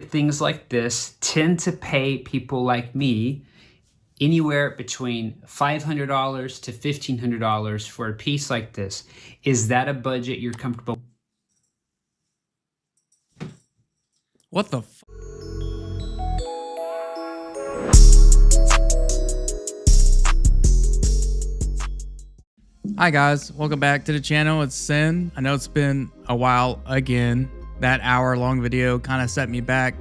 things like this tend to pay people like me anywhere between $500 to $1,500 for a piece like this. Is that a budget you're comfortable? What the f? Hi guys, welcome back to the channel. It's Sin. I know it's been a while again. That hour-long video kind of set me back.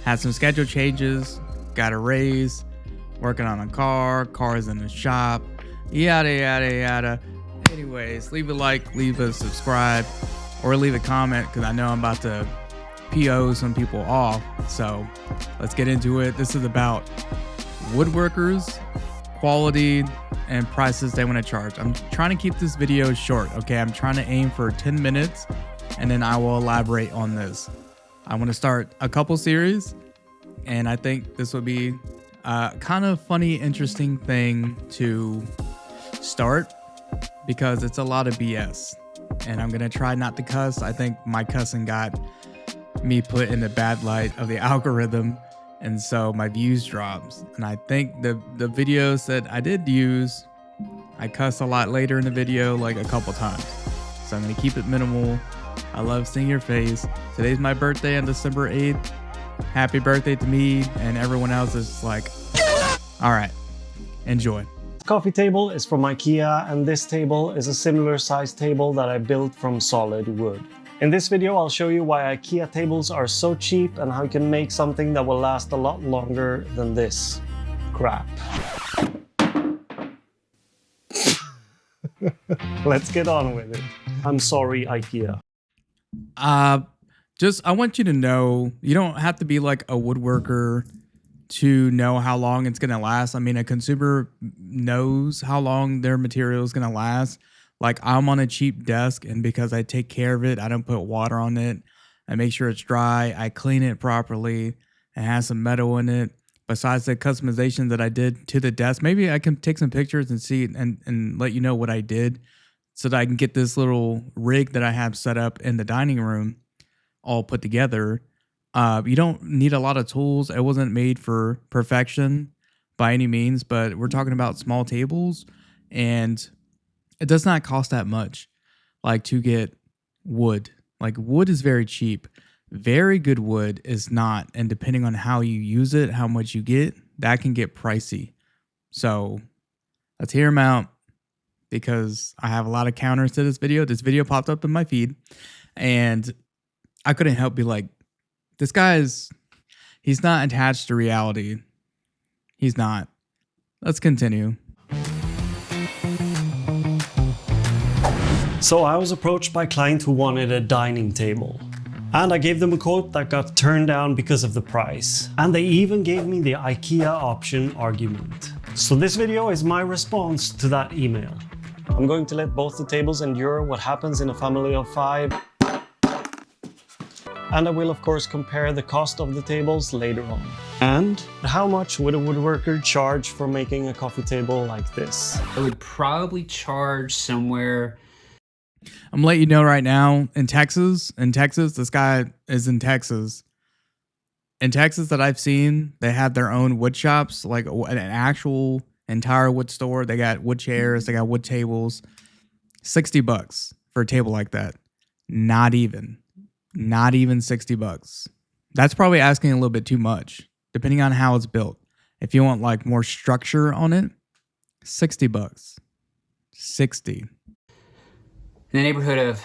Had some schedule changes, got a raise, working on a car's in the shop, yada yada yada. Anyways, leave a like, leave a subscribe, or leave a comment because I know I'm about to PO some people off. So let's get into it. This is about woodworkers, quality, and prices they want to charge. I'm trying to keep this video short, okay? I'm trying to aim for 10 minutes and then I will elaborate on this. I want to start a couple series and I think this would be a kind of funny, interesting thing to start because it's a lot of BS and I'm going to try not to cuss. I think my cussing got me put in the bad light of the algorithm, and so my views drops. And I think the videos that I did use, I cuss a lot later in the video, like a couple times. So I'm gonna keep it minimal. I love seeing your face. Today's my birthday on December 8th. Happy birthday to me, and everyone else is like, all right, enjoy. Coffee table is from Ikea, and this table is a similar size table that I built from solid wood. In this video, I'll show you why IKEA tables are so cheap and how you can make something that will last a lot longer than this crap. Let's get on with it. I'm sorry, IKEA. I want you to know, you don't have to be like a woodworker to know how long it's going to last. I mean, a consumer knows how long their material is going to last. Like, I'm on a cheap desk, and because I take care of it, I don't put water on it. I make sure it's dry. I clean it properly. It has some metal in it. Besides the customization that I did to the desk, maybe I can take some pictures and see and let you know what I did so that I can get this little rig that I have set up in the dining room all put together. You don't need a lot of tools. It wasn't made for perfection by any means, but we're talking about small tables, and it does not cost that much, like, to get wood. Like, wood is very cheap. Very good wood is not. And depending on how you use it, how much you get, that can get pricey. So let's hear them out because I have a lot of counters to this video. This video popped up in my feed and I couldn't help be like, this guy he's not attached to reality. He's not. Let's continue. So I was approached by a client who wanted a dining table. And I gave them a quote that got turned down because of the price. And they even gave me the IKEA option argument. So this video is my response to that email. I'm going to let both the tables endure what happens in a family of 5. And I will of course compare the cost of the tables later on. And how much would a woodworker charge for making a coffee table like this? I would probably charge somewhere. I'm gonna let you know right now, in Texas, this guy is in Texas. In Texas that I've seen, they have their own wood shops, like an actual entire wood store. They got wood chairs, they got wood tables. $60 for a table like that. Not even $60. That's probably asking a little bit too much, depending on how it's built. If you want like more structure on it, $60. 60. In the neighborhood of.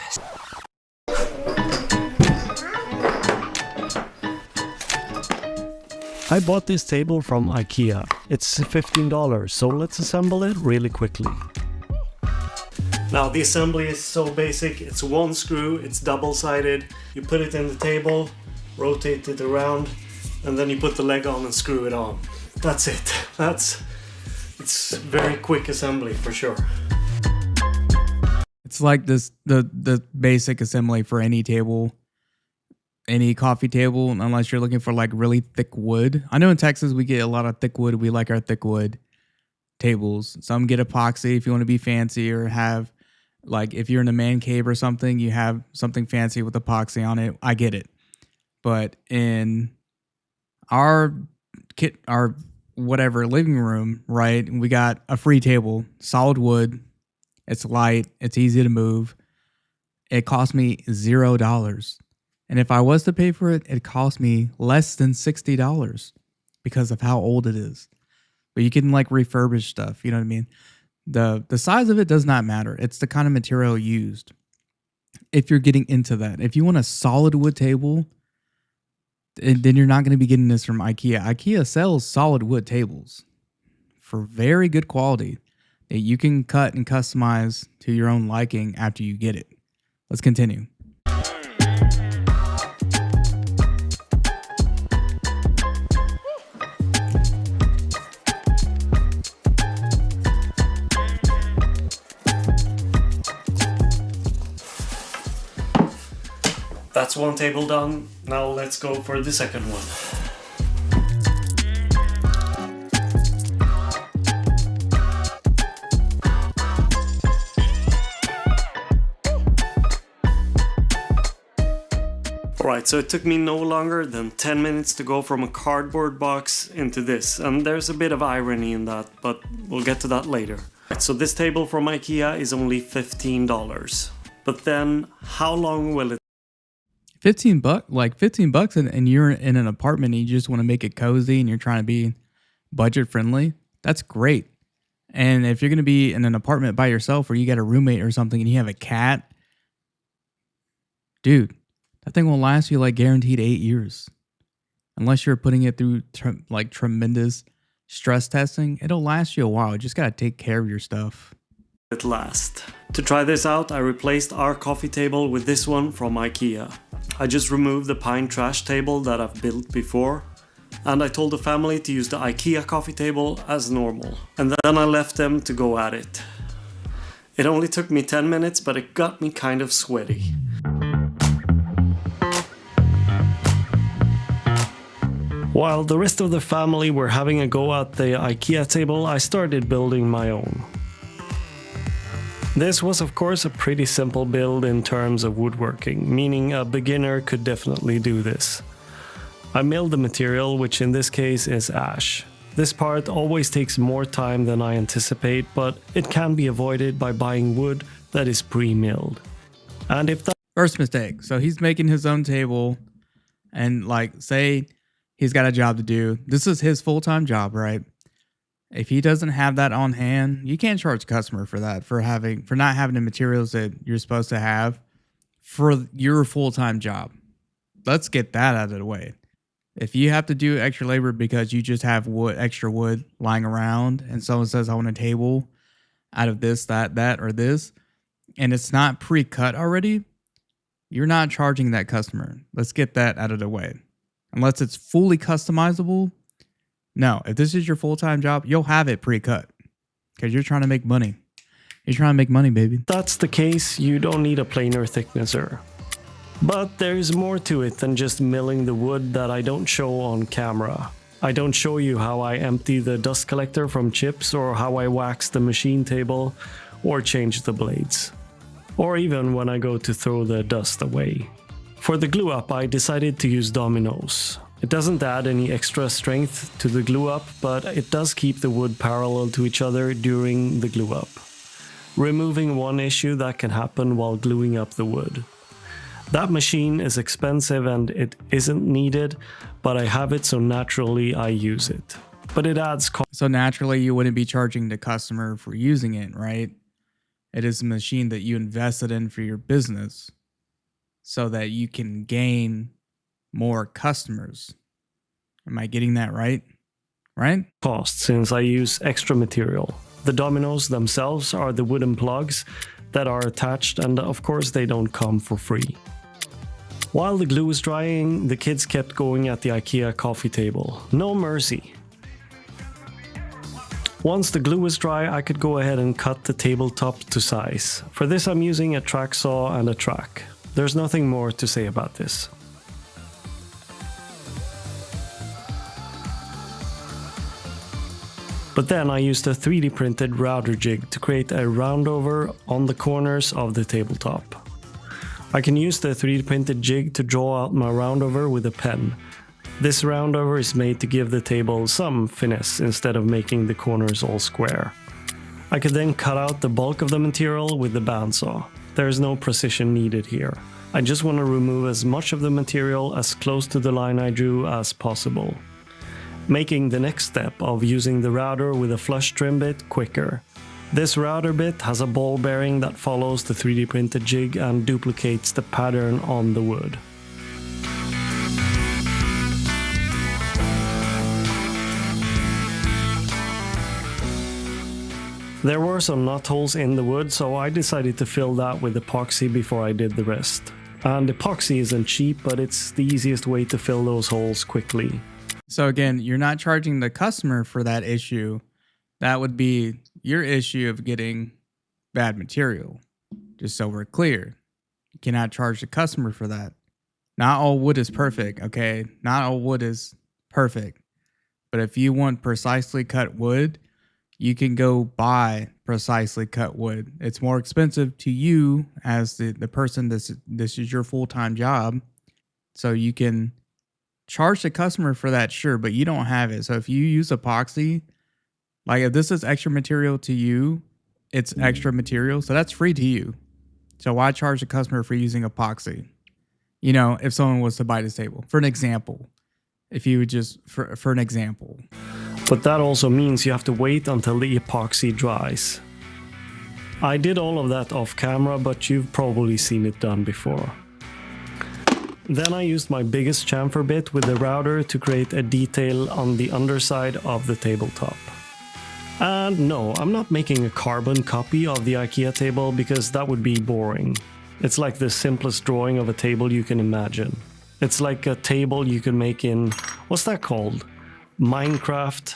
I bought this table from IKEA. It's $15, so let's assemble it really quickly. Now the assembly is so basic. It's one screw, it's double-sided. You put it in the table, rotate it around, and then you put the leg on and screw it on. That's it. It's very quick assembly for sure. It's like this the basic assembly for any table, any coffee table, unless you're looking for like really thick wood. I know in Texas we get a lot of thick wood. We like our thick wood tables. Some get epoxy if you want to be fancy, or have, like, if you're in a man cave or something, you have something fancy with epoxy on it. I get it. But in our whatever living room, right? We got a free table, solid wood. It's light. It's easy to move. It cost me $0. And if I was to pay for it, it cost me less than $60 because of how old it is. But you can like refurbish stuff. You know what I mean? The size of it does not matter. It's the kind of material used. If you're getting into that, if you want a solid wood table, then you're not going to be getting this from Ikea. Ikea sells solid wood tables for very good quality that you can cut and customize to your own liking after you get it. Let's continue. That's one table done. Now let's go for the second one. Alright, so it took me no longer than 10 minutes to go from a cardboard box into this, and there's a bit of irony in that, but we'll get to that later. Right, so this table from Ikea is only $15. But then, how long will it 15 bucks and you're in an apartment and you just want to make it cozy and you're trying to be budget friendly, that's great. And if you're going to be in an apartment by yourself or you got a roommate or something and you have a cat, dude, that thing will last you like guaranteed 8 years. Unless you're putting it through like tremendous stress testing, it'll last you a while. You just got to take care of your stuff. At last. To try this out, I replaced our coffee table with this one from Ikea. I just removed the pine trash table that I've built before, and I told the family to use the Ikea coffee table as normal. And then I left them to go at it. It only took me 10 minutes, but it got me kind of sweaty. While the rest of the family were having a go at the Ikea table, I started building my own. This was of course a pretty simple build in terms of woodworking, meaning a beginner could definitely do this. I milled the material, which in this case is ash. This part always takes more time than I anticipate, but it can be avoided by buying wood that is pre-milled. And if that First mistake. So he's making his own table and like say he's got a job to do. This is his full-time job, right? If he doesn't have that on hand, you can't charge customer for that, for not having the materials that you're supposed to have for your full-time job. Let's get that out of the way. If you have to do extra labor because you just have extra wood lying around and someone says, I want a table out of this, that, or this, and it's not pre-cut already, you're not charging that customer. Let's get that out of the way. Unless it's fully customizable. No, if this is your full-time job, you'll have it pre-cut because you're trying to make money. You're trying to make money, baby. That's the case, you don't need a planer thicknesser. But there's more to it than just milling the wood that I don't show on camera. I don't show you how I empty the dust collector from chips or how I wax the machine table or change the blades. Or even when I go to throw the dust away. For the glue up, I decided to use dominoes. It doesn't add any extra strength to the glue up, but it does keep the wood parallel to each other during the glue up, removing one issue that can happen while gluing up the wood. That machine is expensive and it isn't needed, but I have it so naturally I use it. But it adds cost. So naturally you wouldn't be charging the customer for using it, right? It is a machine that you invested in for your business so that you can gain more customers. Am I getting that right? Right? Cost since I use extra material. The dominoes themselves are the wooden plugs that are attached, and of course they don't come for free. While the glue was drying, the kids kept going at the Ikea coffee table. No mercy. Once the glue was dry, I could go ahead and cut the tabletop to size. For this I'm using a track saw and a track. There's nothing more to say about this. But then I used a 3D printed router jig to create a roundover on the corners of the tabletop. I can use the 3D printed jig to draw out my roundover with a pen. This roundover is made to give the table some finesse instead of making the corners all square. I could then cut out the bulk of the material with the bandsaw. There is no precision needed here. I just want to remove as much of the material as close to the line I drew as possible, making the next step of using the router with a flush trim bit quicker. This router bit has a ball bearing that follows the 3D printed jig and duplicates the pattern on the wood. There were some nut holes in the wood, so I decided to fill that with epoxy before I did the rest. And epoxy isn't cheap, but it's the easiest way to fill those holes quickly. So again, you're not charging the customer for that issue. That would be your issue of getting bad material. Just so we're clear. You cannot charge the customer for that. Not all wood is perfect, okay? Not all wood is perfect. But if you want precisely cut wood, you can go buy precisely cut wood. It's more expensive to you as the person this is your full-time job. So you can charge the customer for that, sure, but you don't have it. So if you use epoxy, like if this is extra material to you, it's extra material. So that's free to you. So why charge the customer for using epoxy? You know, if someone was to buy this table, for an example, if you would just, for an example. But that also means you have to wait until the epoxy dries. I did all of that off camera, but you've probably seen it done before. Then I used my biggest chamfer bit with the router to create a detail on the underside of the tabletop. And no, I'm not making a carbon copy of the IKEA table because that would be boring. It's like the simplest drawing of a table you can imagine. It's like a table you can make in, what's that called? Minecraft.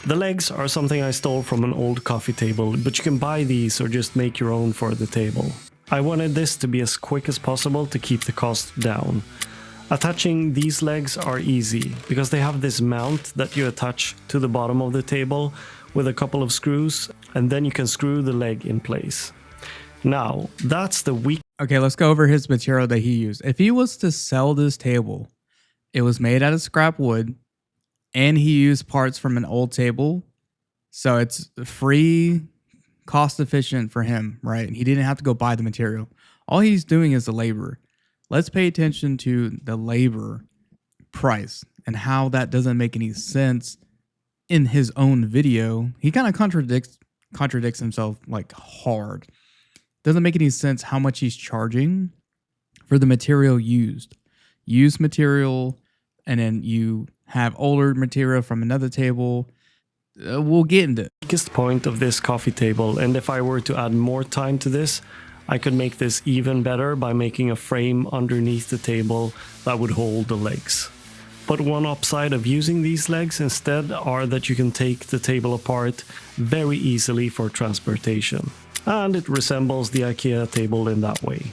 The legs are something I stole from an old coffee table, but you can buy these or just make your own for the table. I wanted this to be as quick as possible to keep the cost down. Attaching these legs are easy because they have this mount that you attach to the bottom of the table with a couple of screws, and then you can screw the leg in place. Now, that's the weak. Okay, let's go over his material that he used. If he was to sell this table, it was made out of scrap wood, and he used parts from an old table. So it's free, cost efficient for him, right? He didn't have to go buy the material. All he's doing is the labor. Let's pay attention to the labor price and how that doesn't make any sense in his own video. He kind of contradicts himself like hard. Doesn't make any sense how much he's charging for the material used. Used material, and then you have older material from another table. We'll get into it. Biggest point of this coffee table, and if I were to add more time to this, I could make this even better by making a frame underneath the table that would hold the legs. But one upside of using these legs instead are that you can take the table apart very easily for transportation. And it resembles the IKEA table in that way.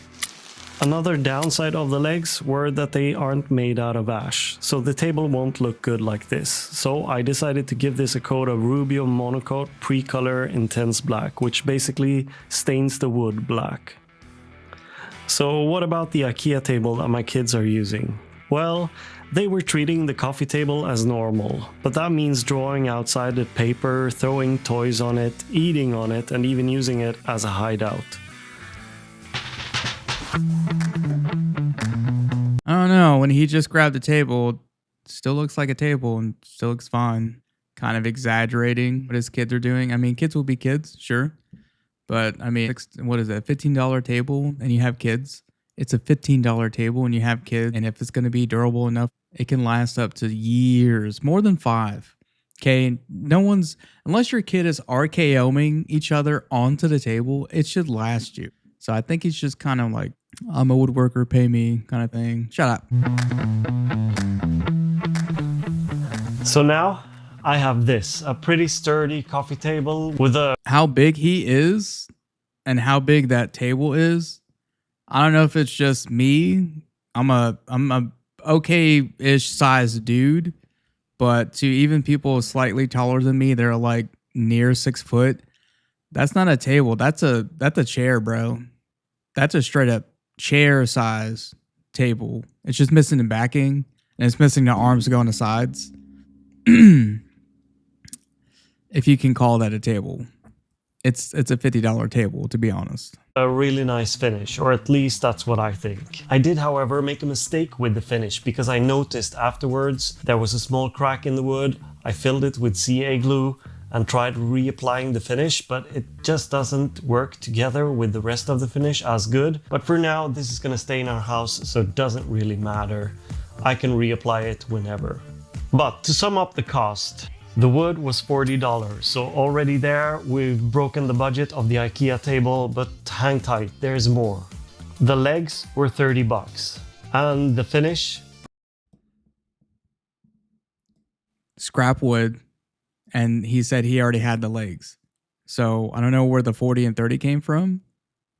Another downside of the legs were that they aren't made out of ash, so the table won't look good like this. So I decided to give this a coat of Rubio Monocoat Pre-Color Intense Black, which basically stains the wood black. So what about the IKEA table that my kids are using? Well, they were treating the coffee table as normal, but that means drawing outside the paper, throwing toys on it, eating on it, and even using it as a hideout. I don't know. When he just grabbed the table, it still looks like a table and still looks fine. Kind of exaggerating what his kids are doing. I mean, kids will be kids, sure. But I mean, what is it, a $15 table and you have kids? It's a $15 table and you have kids. And if it's going to be durable enough, it can last up to years, more than 5. Okay, no one's, unless your kid is RKOing each other onto the table, it should last you. So I think he's just kind of like, I'm a woodworker, pay me kind of thing. Shut up. So now I have this, a pretty sturdy coffee table with a... How big he is and how big that table is, I don't know if it's just me. I'm a okay-ish sized dude, but to even people slightly taller than me, they're like near 6 foot. That's not a table. That's a chair, bro. That's a straight up chair size table. It's just missing the backing. and it's missing the arms to go on the sides. If you can call that a table. It's a $50 table, to be honest. A really nice finish, or at least that's what I think. I did, however, make a mistake with the finish because I noticed afterwards there was a small crack in the wood. I filled it with CA glue and tried reapplying the finish, but it just doesn't work together with the rest of the finish as good. But for now, this is gonna stay in our house, so it doesn't really matter. I can reapply it whenever. But to sum up the cost, the wood was $40, so already there we've broken the budget of the IKEA table, but hang tight, there's more. The legs were $30, and the finish? Scrap wood, and he said he already had the legs. So I don't know where the 40 and 30 came from,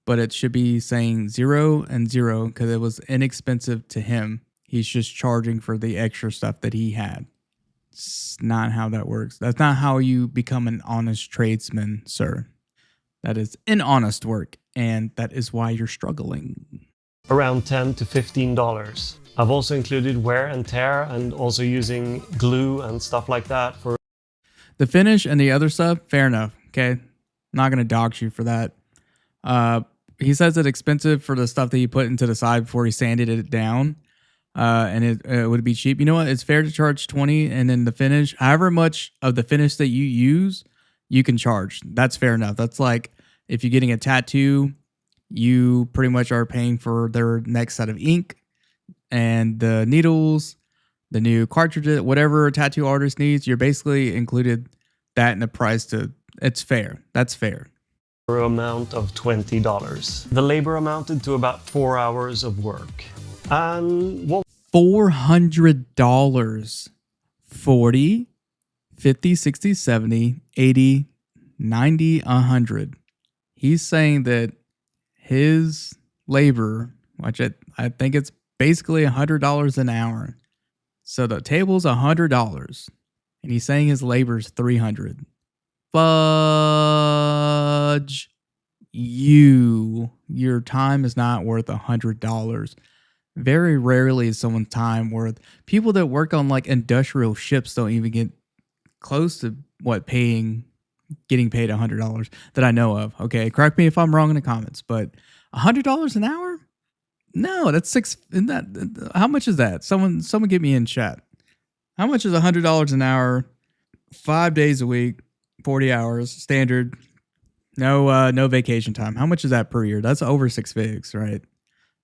but it should be saying 0 and 0 because it was inexpensive to him. He's just charging for the extra stuff that he had. It's not how that works. That's not how you become an honest tradesman, sir. That is honest work, and that is why you're struggling. Around $10 to $15. I've also included wear and tear and also using glue and stuff like that for the finish and the other stuff. Fair enough. Okay. I'm not going to dox you for that. He says it's expensive for the stuff that he put into the side before he sanded it down. And it would be cheap. You know what? It's fair to charge 20, and then the finish, however much of the finish that you use, you can charge. That's fair enough. That's like if you're getting a tattoo, you pretty much are paying for their next set of ink and the needles, the new cartridges, whatever a tattoo artist needs. You're basically included that in the price. It's fair. That's fair. Amount of $20. The labor amounted to about 4 hours of work. And what $400, 40, 50, 60, 70, 80, 90, 100. He's saying that his labor, which I think it's basically $100 an hour. So the table's $100, and he's saying his labor's $300. Fudge. Your time is not worth $100. Very rarely is someone's time worth. People that work on like industrial ships don't even get close to getting paid $100 that I know of. Okay, correct me if I'm wrong in the comments, but $100 an hour? No, that's six. Isn't that how much is that? Someone get me in chat. How much is $100 an hour? 5 days a week, 40 hours standard. No vacation time. How much is that per year? That's over 6 figs, right?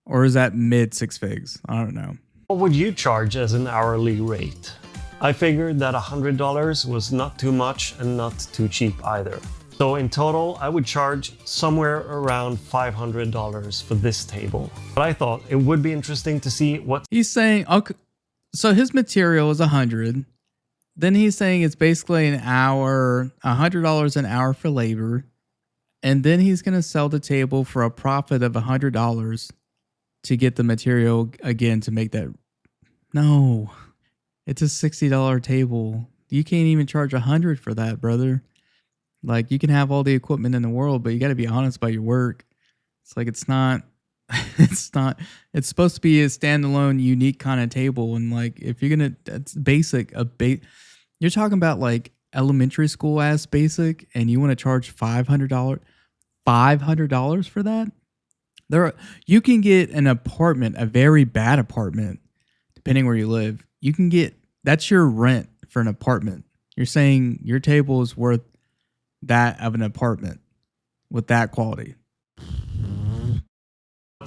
Or is that mid 6 figs? I don't know. What would you charge as an hourly rate? I figured that $100 was not too much and not too cheap either. So in total, I would charge somewhere around $500 for this table. But I thought it would be interesting to see what he's saying. Okay, so his material is $100. Then he's saying it's basically an hour, $100 an hour for labor. And then he's going to sell the table for a profit of $100 to get the material again to make that. No, it's a $60 table. You can't even charge $100 for that, brother. Like, you can have all the equipment in the world, but you got to be honest about your work. It's like, it's not, it's supposed to be a standalone, unique kind of table. And like, if you're going to, that's basic, you're talking about like elementary school ass basic, and you want to charge $500 for that? You can get an apartment, a very bad apartment, depending where you live. You can get, that's your rent for an apartment. You're saying your table is worth that of an apartment with that quality.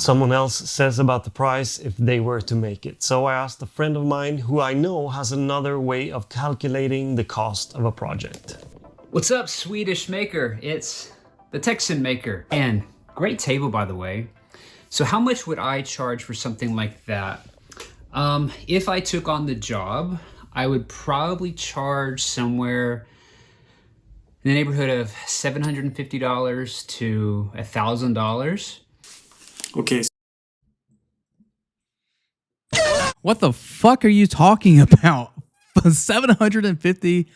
someone else says about the price if they were to make it. So I asked a friend of mine who I know has another way of calculating the cost of a project. What's up, Swedish maker? It's the Texan maker. And great table, by the way. So how much would I charge for something like that? If I took on the job, I would probably charge somewhere in the neighborhood of $750 to $1,000. Okay. What the fuck are you talking about? $750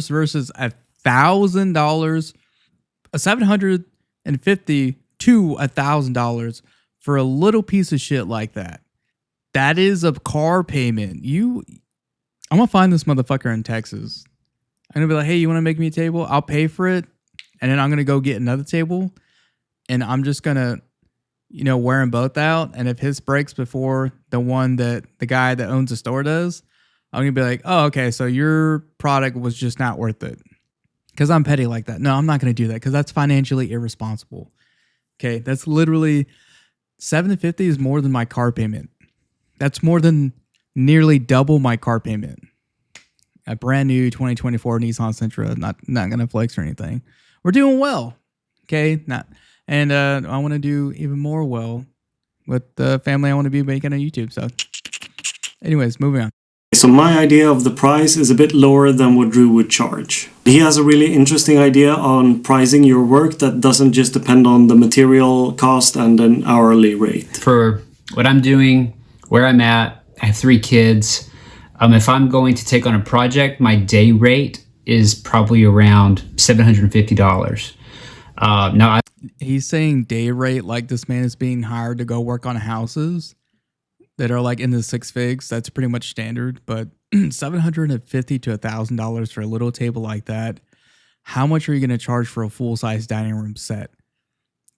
versus $1,000? $750 to $1,000 for a little piece of shit like that. That is a car payment. I'm gonna find this motherfucker in Texas. I'm gonna be like, hey, you want to make me a table? I'll pay for it, and then I'm gonna go get another table, and I'm just gonna, wear them both out. And if his breaks before the guy that owns the store does, I'm gonna be like, oh, okay, so your product was just not worth it. Because I'm petty like that. No, I'm not gonna do that because that's financially irresponsible. Okay, that's literally $750 is more than my car payment. That's more than nearly double my car payment. A brand new 2024 Nissan Sentra. Not gonna flex or anything. We're doing well. Okay, I want to do even more well with the family I want to be making on YouTube. So, anyways, moving on. So my idea of the price is a bit lower than what Drew would charge. He has a really interesting idea on pricing your work that doesn't just depend on the material cost and an hourly rate. For what I'm doing, where I'm at, I have 3 kids. If I'm going to take on a project, my day rate is probably around $750. He's saying day rate like this man is being hired to go work on houses that are like in the 6 figs. That's pretty much standard, but $750 to $1,000 for a little table like that. How much are you going to charge for a full-size dining room set?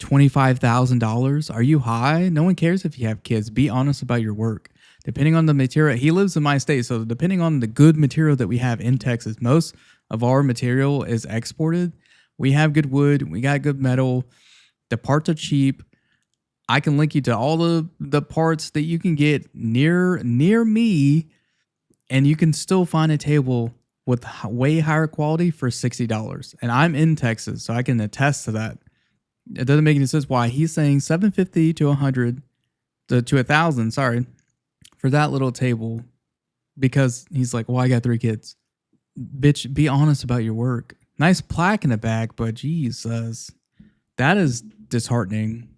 $25,000? Are you high? No one cares if you have kids. Be honest about your work. Depending on the material, he lives in my state, so depending on the good material that we have in Texas, most of our material is exported. We have good wood. We got good metal. The parts are cheap. I can link you to all the parts that you can get near me, and you can still find a table with way higher quality for $60. And I'm in Texas, so I can attest to that. It doesn't make any sense why he's saying $750 to $1,000, sorry, for that little table, because he's like, well, I got 3 kids. Bitch, be honest about your work. Nice plaque in the back, but Jesus, that is disheartening.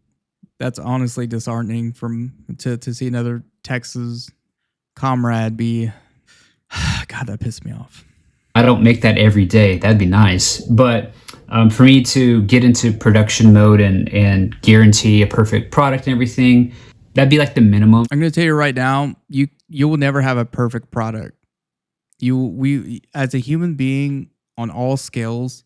That's honestly disheartening to see another Texas comrade be. God, that pissed me off. I don't make that every day. That'd be nice. But for me to get into production mode and guarantee a perfect product and everything, that'd be like the minimum. I'm going to tell you right now, you will never have a perfect product. We as a human being on all scales,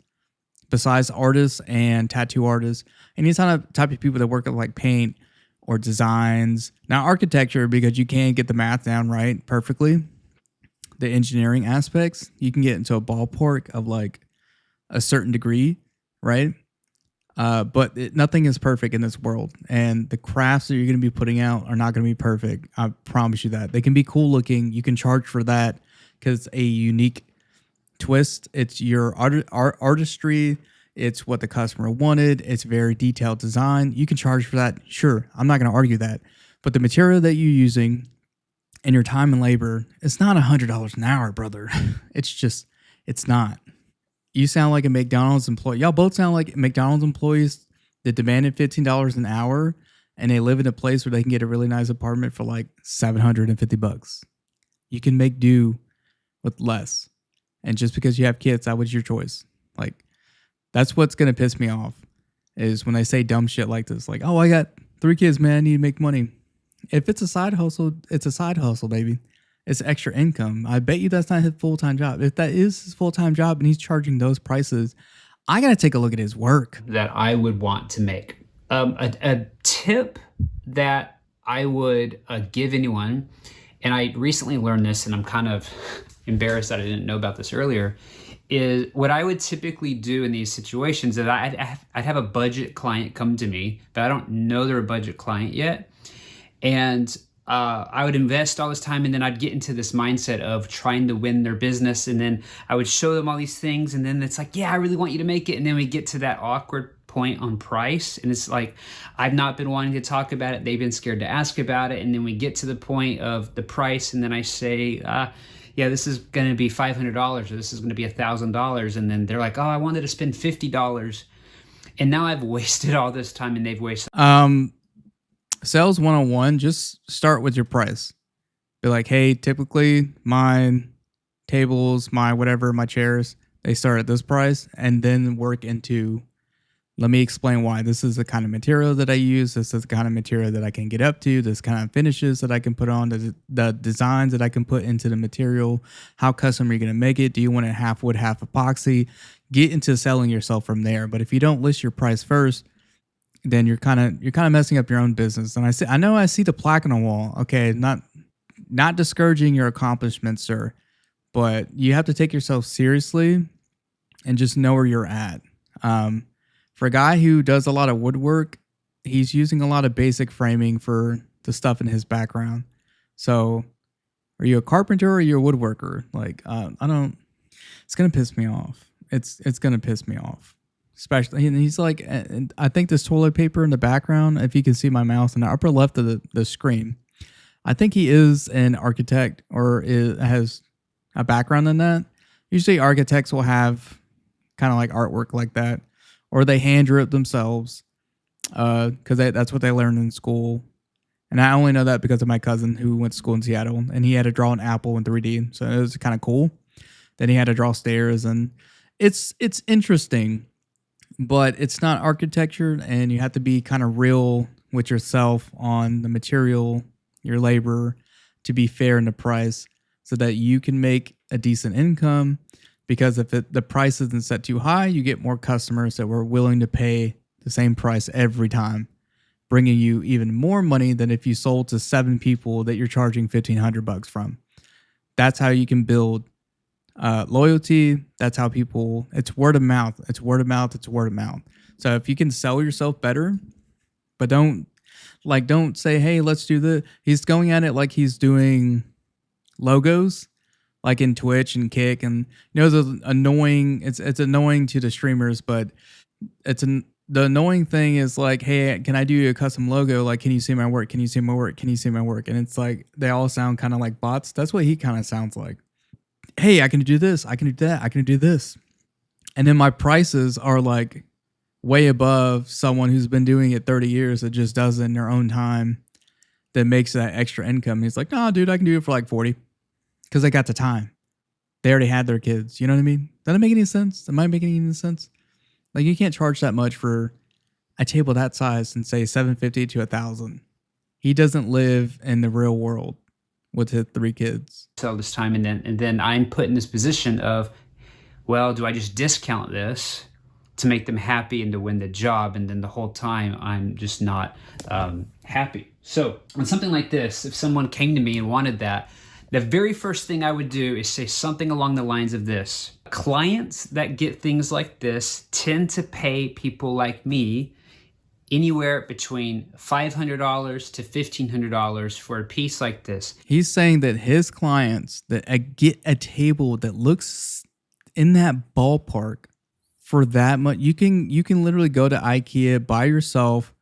besides artists and tattoo artists, any type of people that work at like paint or designs. Now architecture, because you can't get the math down right perfectly. The engineering aspects, you can get into a ballpark of like a certain degree, right? But nothing is perfect in this world. And the crafts that you're going to be putting out are not going to be perfect. I promise you that. They can be cool looking. You can charge for that because it's a unique twist. It's your artistry. It's what the customer wanted. It's very detailed design. You can charge for that. Sure, I'm not going to argue that. But the material that you're using and your time and labor, it's not $100 an hour, brother. It's not. You sound like a McDonald's employee. Y'all both sound like McDonald's employees that demanded $15 an hour, and they live in a place where they can get a really nice apartment for like $750. You can make do with less. And just because you have kids, that was your choice. Like, that's what's going to piss me off is when they say dumb shit like this. Like, oh, I got 3 kids, man. I need to make money. If it's a side hustle, it's a side hustle, baby. It's extra income. I bet you that's not his full-time job. If that is his full-time job and he's charging those prices, I got to take a look at his work. That I would want to make. A tip that I would give anyone, and I recently learned this and I'm kind of embarrassed that I didn't know about this earlier, is what I would typically do in these situations is I'd have a budget client come to me, but I don't know they're a budget client yet. And I would invest all this time, and then I'd get into this mindset of trying to win their business, and then I would show them all these things, and then it's like, yeah, I really want you to make it, and then we get to that awkward point on price, and it's like, I've not been wanting to talk about it, they've been scared to ask about it, and then we get to the point of the price, and then I say, yeah, this is going to be $500, or this is going to be $1,000, and then they're like, oh, I wanted to spend $50, and now I've wasted all this time, and they've wasted. Sales 101, just start with your price. Be like, hey, typically my tables, my whatever, my chairs, they start at this price, and then work into, Let me explain why. This is the kind of material that I use. This is the kind of material that I can get up to. This kind of finishes that I can put on, the designs that I can put into the material. How custom are you going to make it? Do you want it half wood, half epoxy? Get into selling yourself from there. But if you don't list your price first, then you're kind of messing up your own business. And I know I see the plaque on the wall. Okay, not discouraging your accomplishments, sir, but you have to take yourself seriously and just know where you're at. For a guy who does a lot of woodwork, he's using a lot of basic framing for the stuff in his background. So, are you a carpenter or are you a woodworker? Like, I don't. It's gonna piss me off. It's gonna piss me off. Especially, and he's like, and I think this toilet paper in the background, if you can see my mouse in the upper left of the screen, I think he is an architect or has a background in that. Usually architects will have kind of like artwork like that, or they hand drew it themselves because that's what they learned in school. And I only know that because of my cousin who went to school in Seattle, and he had to draw an apple in 3D. So it was kind of cool. Then he had to draw stairs, and it's interesting. But it's not architecture, and you have to be kind of real with yourself on the material, your labor, to be fair in the price so that you can make a decent income. Because if the price isn't set too high, you get more customers that were willing to pay the same price every time, bringing you even more money than if you sold to 7 people that you're charging $1,500 from. That's how you can build loyalty. That's how people, it's word of mouth. It's word of mouth. It's word of mouth. So if you can sell yourself better, but don't say, hey, let's do this. He's going at it like he's doing logos, like in Twitch and Kick. And it's annoying. It's annoying to the streamers, but the annoying thing is like, hey, can I do you a custom logo? Like, can you see my work? Can you see my work? Can you see my work? And it's like, they all sound kind of like bots. That's what he kind of sounds like. Hey, I can do this, I can do that, I can do this. And then my prices are like way above someone who's been doing it 30 years that just does it in their own time, that makes that extra income. He's like, no, dude, I can do it for like 40 because I got the time. They already had their kids. You know what I mean? Does that make any sense? Am I making any sense? Like, you can't charge that much for a table that size and say $750 to $1,000. He doesn't live in the real world with his 3 kids. Sell this time, and then I'm put in this position of, well, do I just discount this to make them happy and to win the job? And then the whole time I'm just not happy. So on something like this, if someone came to me and wanted that, the very first thing I would do is say something along the lines of this. Clients that get things like this tend to pay people like me anywhere between $500 to $1,500 for a piece like this. He's saying that his clients that get a table that looks in that ballpark for that much, you can literally go to Ikea, buy yourself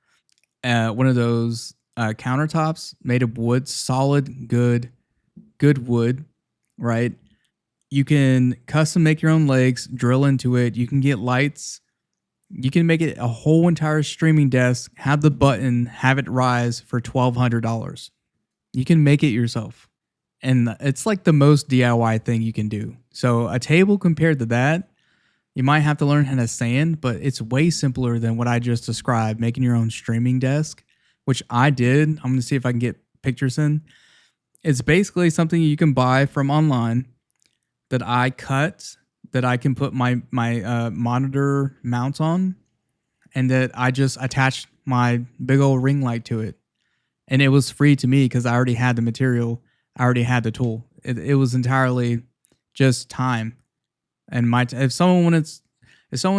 one of those countertops made of wood, solid, good wood, right? You can custom make your own legs, drill into it. You can get lights. You can make it a whole entire streaming desk, have the button, have it rise for $1,200. You can make it yourself. And it's like the most DIY thing you can do. So a table compared to that, you might have to learn how to sand, but it's way simpler than what I just described, making your own streaming desk, which I did. I'm going to see if I can get pictures in. It's basically something you can buy from online that I cut, that I can put my monitor mounts on, and that I just attached my big old ring light to it. And it was free to me because I already had the material. I already had the tool. It was entirely just time. And if someone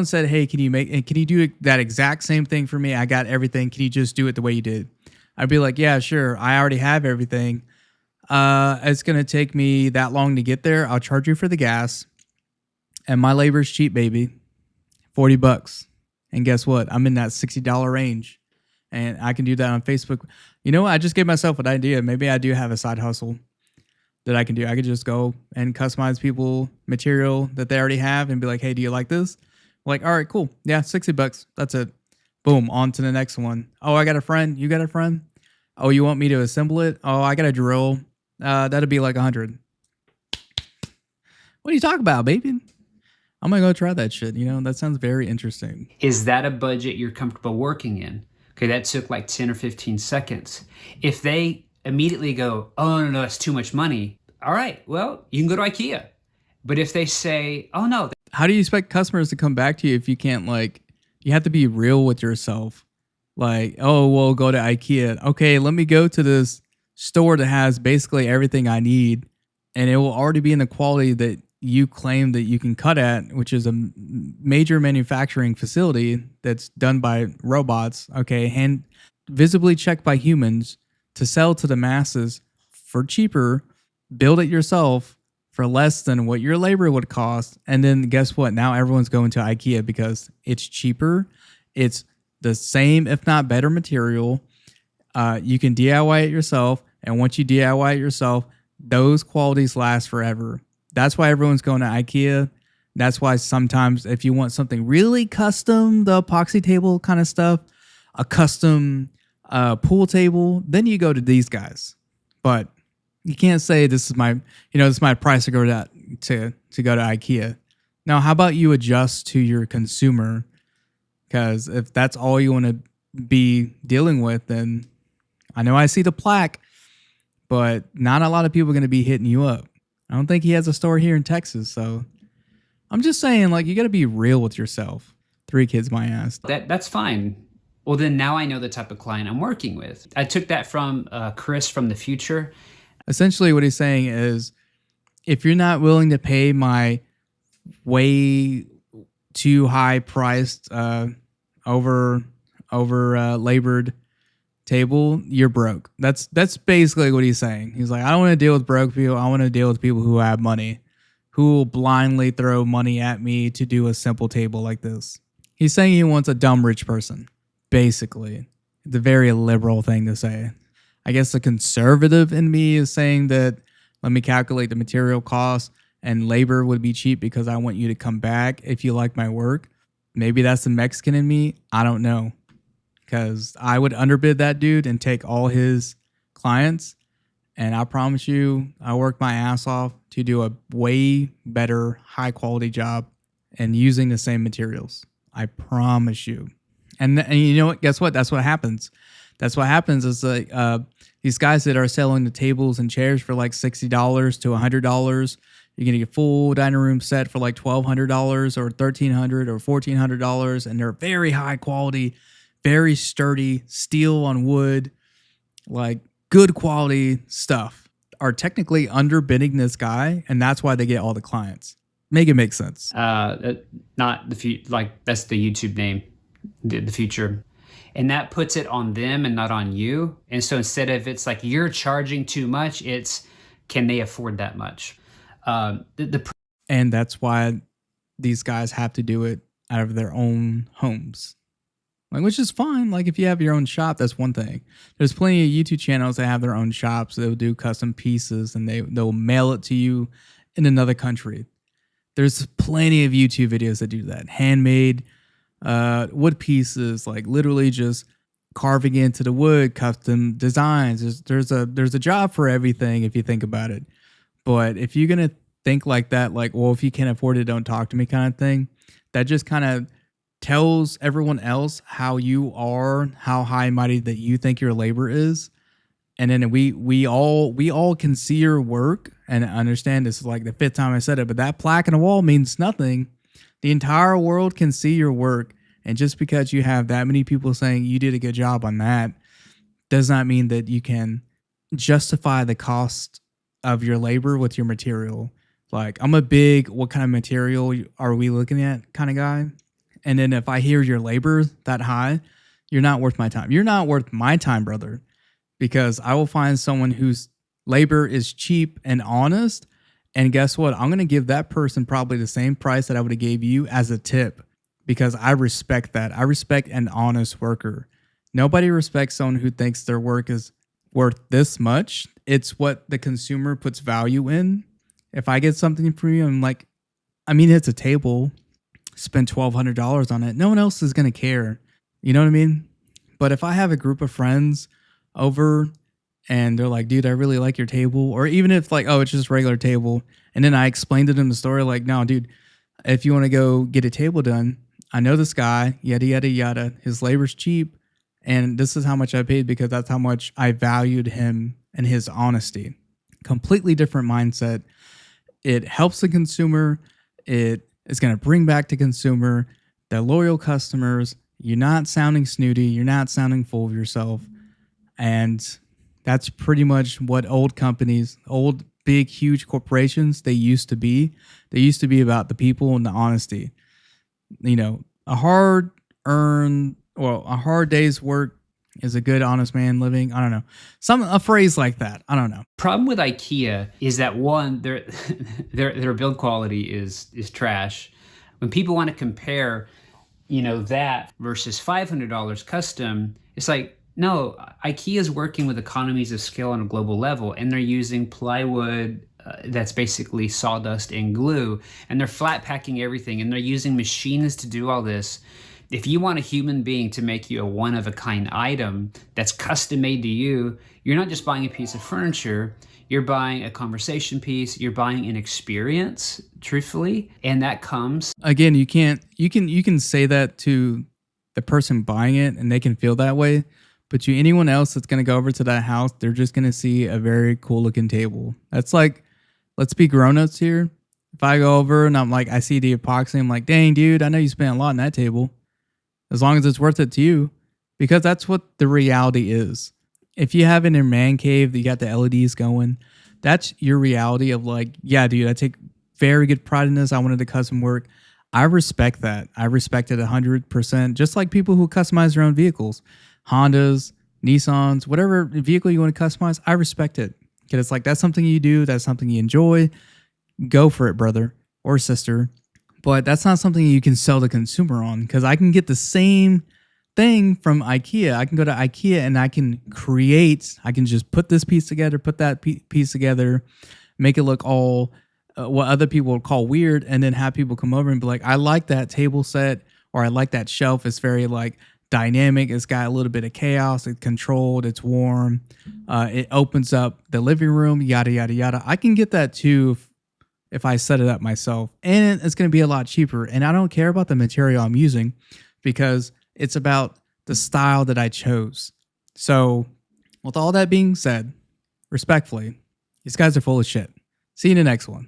said, hey, can you do that exact same thing for me? I got everything. Can you just do it the way you did? I'd be like, yeah, sure. I already have everything. It's going to take me that long to get there. I'll charge you for the gas. And my labor is cheap, baby. $40. And guess what? I'm in that $60 range. And I can do that on Facebook. You know what? I just gave myself an idea. Maybe I do have a side hustle that I can do. I could just go and customize people material that they already have and be like, hey, do you like this? Like, all right, cool. Yeah, $60. That's it. Boom, on to the next one. Oh, I got a friend. You got a friend? Oh, you want me to assemble it? Oh, I got a drill. That'd be like 100. What are you talking about, baby? I'm gonna go try that shit. You know, that sounds very interesting. Is that a budget you're comfortable working in? Okay, that took like 10 or 15 seconds. If they immediately go, oh, no, that's too much money. All right, well, you can go to Ikea. But if they say, oh, no, How do you expect customers to come back to you if you can't, like, you have to be real with yourself? Like, oh, well, go to Ikea. Okay, let me go to this store that has basically everything I need, and it will already be in the quality that you claim that you can cut at, which is a major manufacturing facility that's done by robots, okay, hand visibly checked by humans to sell to the masses for cheaper, build it yourself for less than what your labor would cost. And then guess what? Now everyone's going to IKEA because it's cheaper. It's the same, if not better material. You can DIY it yourself. And once you DIY it yourself, those qualities last forever. That's why everyone's going to IKEA. That's why sometimes if you want something really custom, the epoxy table kind of stuff, a custom pool table, then you go to these guys. But you can't say this is my price to go to go to IKEA. Now, how about you adjust to your consumer? Because if that's all you want to be dealing with, then I know I see the plaque, but not a lot of people are going to be hitting you up. I don't think he has a store here in Texas, so I'm just saying, like, you got to be real with yourself. 3 kids, my ass. that's fine. Well, then now I know the type of client I'm working with. I took that from Chris from the future. Essentially, what he's saying is, if you're not willing to pay my way too high priced, over labored table, you're broke. That's basically what he's saying. He's like, I don't want to deal with broke people. I want to deal with people who have money, who will blindly throw money at me to do a simple table like this. He's saying he wants a dumb rich person, basically. It's a very liberal thing to say. I guess the conservative in me is saying that let me calculate the material costs and labor would be cheap because I want you to come back if you like my work. Maybe that's the Mexican in me. I don't know. Because I would underbid that dude and take all his clients. And I promise you, I work my ass off to do a way better, high quality job and using the same materials. I promise you. And you know what? Guess what? That's what happens. That's what happens is like these guys that are selling the tables and chairs for like $60 to $100. You're going to get a full dining room set for like $1,200 or $1,300 or $1,400. And they're very high quality, very sturdy, steel on wood, like good quality stuff, are technically underbidding this guy. And that's why they get all the clients. Make it make sense. Not the like that's the YouTube name, the future. And that puts it on them and not on you. And so instead of it's like you're charging too much, it's can they afford that much? And that's why these guys have to do it out of their own homes. Like, which is fine. Like, if you have your own shop, that's one thing. There's plenty of YouTube channels that have their own shops. They'll do custom pieces and they'll mail it to you in another country. There's plenty of YouTube videos that do that. Handmade wood pieces, like literally just carving into the wood, custom designs. There's a job for everything if you think about it. But if you're gonna think like that, like, well, if you can't afford it, don't talk to me kind of thing, that just kind of tells everyone else how you are, how high and mighty that you think your labor is. And then we all can see your work and understand. This is like the 5th time I said it, but that plaque on the wall means nothing. The entire world can see your work. And just because you have that many people saying you did a good job on that does not mean that you can justify the cost of your labor with your material. Like, I'm a big, what kind of material are we looking at kind of guy. And then if I hear your labor that high, you're not worth my time. You're not worth my time, brother, because I will find someone whose labor is cheap and honest. And guess what? I'm going to give that person probably the same price that I would have gave you as a tip, because I respect that. I respect an honest worker. Nobody respects someone who thinks their work is worth this much. It's what the consumer puts value in. If I get something from you, I'm like, I mean, it's a table, spend $1,200 on it. No one else is going to care. You know what I mean? But if I have a group of friends over and they're like, dude, I really like your table. Or even if like, oh, it's just a regular table. And then I explained to them the story, like, no, dude, If you want to go get a table done, I know this guy, yada, yada, yada. His labor's cheap. And this is how much I paid because that's how much I valued him and his honesty. Completely different mindset. It helps the consumer. It is going to bring back the consumer, the loyal customers. You're not sounding snooty. You're not sounding full of yourself. And that's pretty much what old companies, old, big, huge corporations, they used to be. They used to be about the people and the honesty. You know, a hard day's work is a good, honest man living. I don't know. A phrase like that. I don't know. Problem with IKEA is that one, their build quality is trash. When people want to compare, that versus $500 custom, it's like, no, IKEA is working with economies of scale on a global level, and they're using plywood that's basically sawdust and glue, and they're flat packing everything, and they're using machines to do all this. If you want a human being to make you a one-of-a-kind item that's custom made to you, you're not just buying a piece of furniture, you're buying a conversation piece, you're buying an experience, truthfully, and that comes. Again, you can say that to the person buying it and they can feel that way, but anyone else that's going to go over to that house, they're just going to see a very cool looking table. That's like, let's be grown-ups here. If I go over and I see the epoxy, I'm like, dang, dude, I know you spent a lot on that table. As long as it's worth it to you, because that's what the reality is. If you have in your man cave, you got the LEDs going, that's your reality of like, yeah, dude, I take very good pride in this. I wanted to custom work. I respect that. I respect it 100%. Just like people who customize their own vehicles, Hondas, Nissans, whatever vehicle you want to customize, I respect it. Because it's like, that's something you do. That's something you enjoy. Go for it, brother or sister. But that's not something you can sell the consumer on, because I can get the same thing from IKEA. I can go to IKEA and I can just put this piece together, put that piece together, make it look all what other people would call weird, and then have people come over and be like, I like that table set, or I like that shelf. It's very like dynamic. It's got a little bit of chaos. It's controlled. It's warm. It opens up the living room, yada, yada, yada. I can get that too if I set it up myself, and it's going to be a lot cheaper. And I don't care about the material I'm using, because it's about the style that I chose. So with all that being said, respectfully, these guys are full of shit. See you in the next one.